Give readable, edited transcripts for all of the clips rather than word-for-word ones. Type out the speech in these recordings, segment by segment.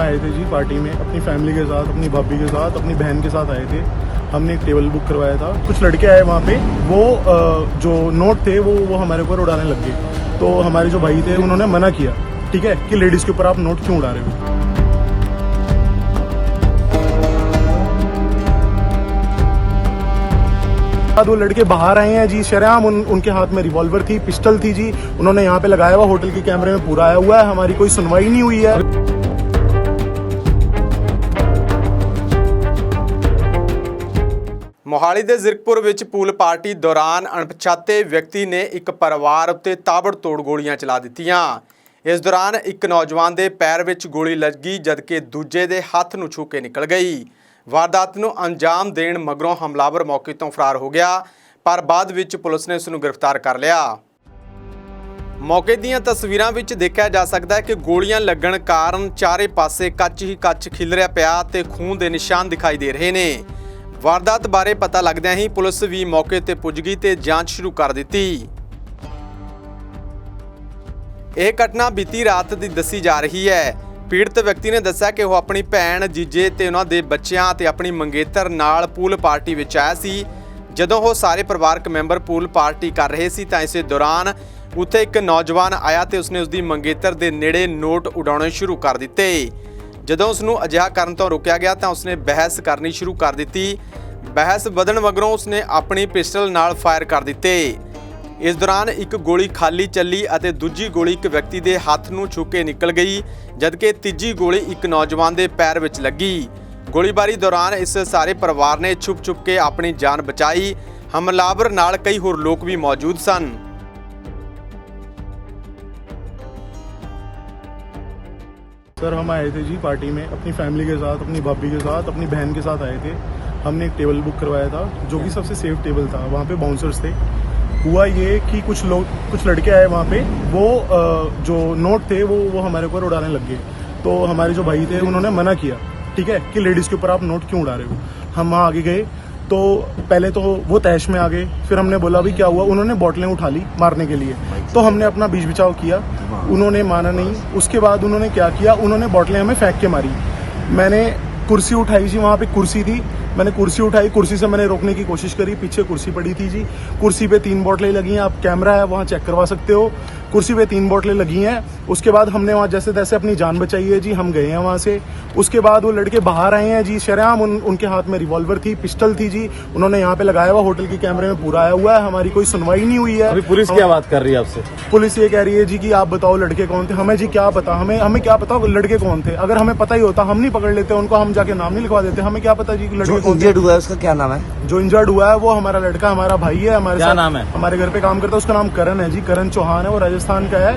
आए थे जी पार्टी में अपनी फैमिली के साथ, अपनी भाभी के साथ, अपनी बहन के साथ आए थे। हमने एक टेबल बुक करवाया था। कुछ लड़के आए वहाँ पे, वो जो नोट थे वो हमारे ऊपर उड़ाने लग गए। तो हमारे जो भाई थे उन्होंने मना किया, ठीक है, कि लेडीज़ के ऊपर आप नोट क्यों उड़ा रहे हो। वो लड़के बाहर आए हैं जी, शरेआम उनके हाथ में रिवॉल्वर थी, पिस्टल थी जी, उन्होंने यहाँ पे लगाया हुआ, होटल के कैमरे में पूरा आया हुआ है। हमारी कोई सुनवाई नहीं हुई है। मोहाली ਦੇ ਜ਼ਿਰਕਪੁਰ ਵਿੱਚ ਪੂਲ ਪਾਰਟੀ ਦੌਰਾਨ ਅਣਪਛਾਤੇ ਵਿਅਕਤੀ ਨੇ ਇੱਕ ਪਰਿਵਾਰ ਉੱਤੇ ਤਾਬੜਤੋੜ ਗੋਲੀਆਂ ਚਲਾ ਦਿੱਤੀਆਂ। ਇਸ ਦੌਰਾਨ ਇੱਕ ਨੌਜਵਾਨ ਦੇ ਪੈਰ ਵਿੱਚ ਗੋਲੀ ਲੱਗੀ ਜਦਕਿ ਦੂਜੇ ਦੇ ਹੱਥ ਨੂੰ ਛੂ ਕੇ ਨਿਕਲ ਗਈ। ਵਾਰਦਾਤ ਨੂੰ ਅੰਜਾਮ ਦੇਣ ਮਗਰੋਂ ਹਮਲਾਵਰ ਮੌਕੇ ਤੋਂ ਫਰਾਰ ਹੋ ਗਿਆ, ਪਰ ਬਾਅਦ ਵਿੱਚ ਪੁਲਿਸ ਨੇ ਉਸ ਨੂੰ ਗ੍ਰਿਫਤਾਰ ਕਰ ਲਿਆ। ਮੌਕੇ ਦੀਆਂ ਤਸਵੀਰਾਂ ਵਿੱਚ ਦੇਖਿਆ ਜਾ ਸਕਦਾ ਹੈ ਕਿ ਗੋਲੀਆਂ ਲੱਗਣ ਕਾਰਨ ਚਾਰੇ ਪਾਸੇ ਕੱਚ ਹੀ ਕੱਚ ਖਿਲਰਿਆ ਪਿਆ ਤੇ ਖੂਨ ਦੇ ਨਿਸ਼ਾਨ ਦਿਖਾਈ ਦੇ ਰਹੇ ਨੇ। ਵਾਰਦਾਤ ਬਾਰੇ ਪਤਾ ਲੱਗਦਿਆਂ ਹੀ ਪੁਲਿਸ ਵੀ ਮੌਕੇ ਤੇ ਪੁੱਜ ਗਈ ਤੇ ਜਾਂਚ ਸ਼ੁਰੂ ਕਰ ਦਿੱਤੀ। ਇਹ ਘਟਨਾ ਬੀਤੀ ਰਾਤ ਦੀ ਦੱਸੀ ਜਾ ਰਹੀ ਹੈ। ਪੀੜਤ ਵਿਅਕਤੀ ਨੇ ਦੱਸਿਆ ਕਿ ਉਹ ਆਪਣੀ ਭੈਣ, ਜੀਜੇ ਤੇ ਉਹਨਾਂ ਦੇ ਬੱਚਿਆਂ ਤੇ ਆਪਣੀ ਮੰਗੇਤਰ ਨਾਲ ਪੂਲ ਪਾਰਟੀ ਵਿੱਚ ਆਇਆ ਸੀ। ਜਦੋਂ ਉਹ ਸਾਰੇ ਪਰਿਵਾਰਕ ਮੈਂਬਰ ਪੂਲ ਪਾਰਟੀ ਕਰ ਰਹੇ ਸੀ ਤਾਂ ਇਸੇ ਦੌਰਾਨ ਉੱਥੇ ਇੱਕ ਨੌਜਵਾਨ ਆਇਆ ਤੇ ਉਸਨੇ ਉਸਦੀ ਮੰਗੇਤਰ ਦੇ ਨੇੜੇ ਨੋਟ ਉਡਾਉਣੇ ਸ਼ੁਰੂ ਕਰ ਦਿੱਤੇ। ਜਦੋਂ ਉਸ ਨੂੰ ਅਜਿਹਾ ਕਰਨ ਤੋਂ ਰੋਕਿਆ ਗਿਆ ਤਾਂ ਉਸਨੇ ਬਹਿਸ ਕਰਨੀ ਸ਼ੁਰੂ ਕਰ ਦਿੱਤੀ। ਬਹਿਸ ਵਧਣ ਮਗਰੋਂ ਉਸਨੇ ਆਪਣੀ ਪਿਸਟਲ ਨਾਲ ਫਾਇਰ ਕਰ ਦਿੱਤੇ। ਇਸ ਦੌਰਾਨ ਇੱਕ ਗੋਲੀ ਖਾਲੀ ਚੱਲੀ ਅਤੇ ਦੂਜੀ ਗੋਲੀ ਇੱਕ ਵਿਅਕਤੀ ਦੇ ਹੱਥ ਨੂੰ ਛੂ ਕੇ ਨਿਕਲ ਗਈ ਜਦਕਿ ਤੀਜੀ ਗੋਲੀ ਇੱਕ ਨੌਜਵਾਨ ਦੇ ਪੈਰ ਵਿੱਚ ਲੱਗੀ। ਗੋਲੀਬਾਰੀ ਦੌਰਾਨ ਇਸ ਸਾਰੇ ਪਰਿਵਾਰ ਨੇ ਛੁਪ ਕੇ ਆਪਣੀ ਜਾਨ ਬਚਾਈ। ਹਮਲਾਵਰ ਨਾਲ ਕਈ ਹੋਰ ਲੋਕ ਵੀ ਮੌਜੂਦ ਸਨ। सर हम आए थे जी पार्टी में अपनी फैमिली के साथ, अपनी भाभी के साथ, अपनी बहन के साथ आए थे। हमने एक टेबल बुक करवाया था जो कि सबसे सेफ टेबल था। वहाँ पे बाउंसर्स थे। हुआ ये कि कुछ लड़के आए वहाँ पे, वो जो नोट थे वो हमारे ऊपर उड़ाने लग गए। तो हमारे जो भाई थे उन्होंने मना किया, ठीक है, कि लेडीज़ के ऊपर आप नोट क्यों उड़ा रहे हो। हम वहाँ आगे गए तो पहले तो वो तैश में आ गए, फिर हमने बोला भी क्या हुआ, उन्होंने बोतलें उठा ली मारने के लिए। तो हमने अपना बीच बचाव किया, उन्होंने माना नहीं। उसके बाद उन्होंने क्या किया, उन्होंने बोतलें हमें फेंक के मारी। मैंने कुर्सी उठाई जी, वहाँ पे कुर्सी थी, मैंने कुर्सी उठाई, कुर्सी से मैंने रोकने की कोशिश करी, पीछे कुर्सी पड़ी थी जी। कुर्सी पे 3 बोतलें लगी हैं, आप कैमरा है वहाँ चेक करवा सकते हो। कुर्सी पे 3 बोतलें लगी हैं। उसके बाद हमने वहाँ जैसे तैसे अपनी जान बचाई है जी, हम गए हैं वहाँ से। उसके बाद वो लड़के बाहर आए हैं जी, शरेआम उनके हाथ में रिवॉल्वर थी, पिस्टल थी जी, उन्होंने यहाँ पे लगाया हुआ, होटल के कैमरे में पूरा आया हुआ है। हमारी कोई सुनवाई नहीं हुई है। अभी पुलिस क्या बात कर रही है आपसे? पुलिस ये कह रही है जी कि आप बताओ लड़के कौन थे। हमें जी क्या पता, हमें क्या पता लड़के कौन थे। अगर हमें पता ही होता हम नहीं पकड़ लेते उनको, हम जाके नाम नहीं लिखवा देते। हमें क्या पता जी लड़के कौन थे। हुआ है उसका क्या नाम है? जो इंजर्ड हुआ है वो हमारा लड़का, हमारा भाई है, हमारे क्या साथ नाम है? हमारे घर पे काम करता है। उसका नाम करण है जी, करण चौहान है, वो राजस्थान का है।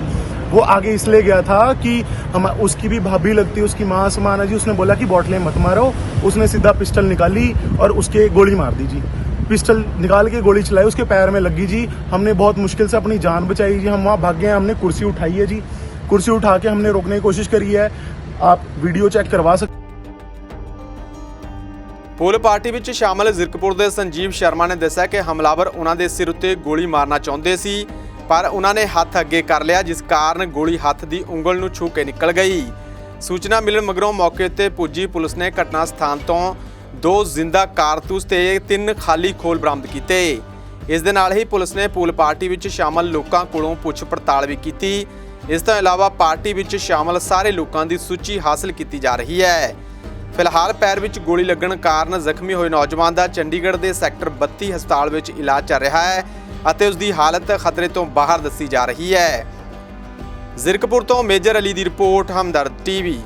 वो आगे इसलिए गया था कि हम उसकी भी भाभी लगती है, उसकी माँ समान है जी। उसने बोला कि बोतलें मत मारो, उसने सीधा पिस्टल निकाली और उसके गोली मार दी जी। पिस्टल निकाल के गोली चलाई, उसके पैर में लगी जी। हमने बहुत मुश्किल से अपनी जान बचाई जी। हम वहाँ भाग गए, हमने कुर्सी उठाई है जी, कुर्सी उठा के हमने रोकने की कोशिश करी है। आप वीडियो चेक करवा सकते। ਪੂਲ ਪਾਰਟੀ ਵਿੱਚ ਸ਼ਾਮਲ ਜ਼ਿਰਕਪੁਰ ਦੇ ਸੰਜੀਵ ਸ਼ਰਮਾ ਨੇ ਦੱਸਿਆ ਕਿ ਹਮਲਾਵਰ ਉਹਨਾਂ ਦੇ ਸਿਰ ਉੱਤੇ ਗੋਲੀ ਮਾਰਨਾ ਚਾਹੁੰਦੇ ਸੀ, ਪਰ ਉਹਨਾਂ ਨੇ ਹੱਥ ਅੱਗੇ ਕਰ ਲਿਆ ਜਿਸ ਕਾਰਨ ਗੋਲੀ ਹੱਥ ਦੀ ਉਂਗਲ ਨੂੰ ਛੂ ਕੇ ਨਿਕਲ ਗਈ। ਸੂਚਨਾ ਮਿਲਣ ਮਗਰੋਂ ਮੌਕੇ ਤੇ ਪੁੱਜੀ ਪੁਲਿਸ ਨੇ ਘਟਨਾ ਸਥਾਨ ਤੋਂ 2 ਜ਼ਿੰਦਾ ਕਾਰਤੂਸ ਤੇ 3 ਖਾਲੀ ਖੋਲ ਬਰਾਮਦ ਕੀਤੇ। ਇਸ ਦੇ ਨਾਲ ਹੀ ਪੁਲਿਸ ਨੇ ਪੂਲ ਪਾਰਟੀ ਵਿੱਚ ਸ਼ਾਮਲ ਲੋਕਾਂ ਕੋਲੋਂ ਪੁੱਛ ਪੜਤਾਲ ਵੀ ਕੀਤੀ। ਇਸ ਤੋਂ ਇਲਾਵਾ ਪਾਰਟੀ ਵਿੱਚ ਸ਼ਾਮਲ ਸਾਰੇ ਲੋਕਾਂ ਦੀ ਸੂਚੀ ਹਾਸਲ ਕੀਤੀ ਜਾ ਰਹੀ ਹੈ। ਫਿਲਹਾਲ ਪੈਰ ਵਿੱਚ ਗੋਲੀ ਲੱਗਣ ਕਾਰਨ ਜ਼ਖਮੀ ਹੋਏ ਨੌਜਵਾਨ ਦਾ ਚੰਡੀਗੜ੍ਹ ਦੇ ਸੈਕਟਰ 32 ਹਸਪਤਾਲ ਵਿੱਚ ਇਲਾਜ ਚੱਲ ਰਿਹਾ ਹੈ ਅਤੇ ਉਸ ਦੀ ਹਾਲਤ ਖਤਰੇ ਤੋਂ ਬਾਹਰ ਦੱਸੀ ਜਾ ਰਹੀ ਹੈ। ਜ਼ਿਰਕਪੁਰ ਤੋਂ ਮੇਜਰ ਅਲੀ ਦੀ ਰਿਪੋਰਟ, ਹਮਦਰਦ ਟੀਵੀ।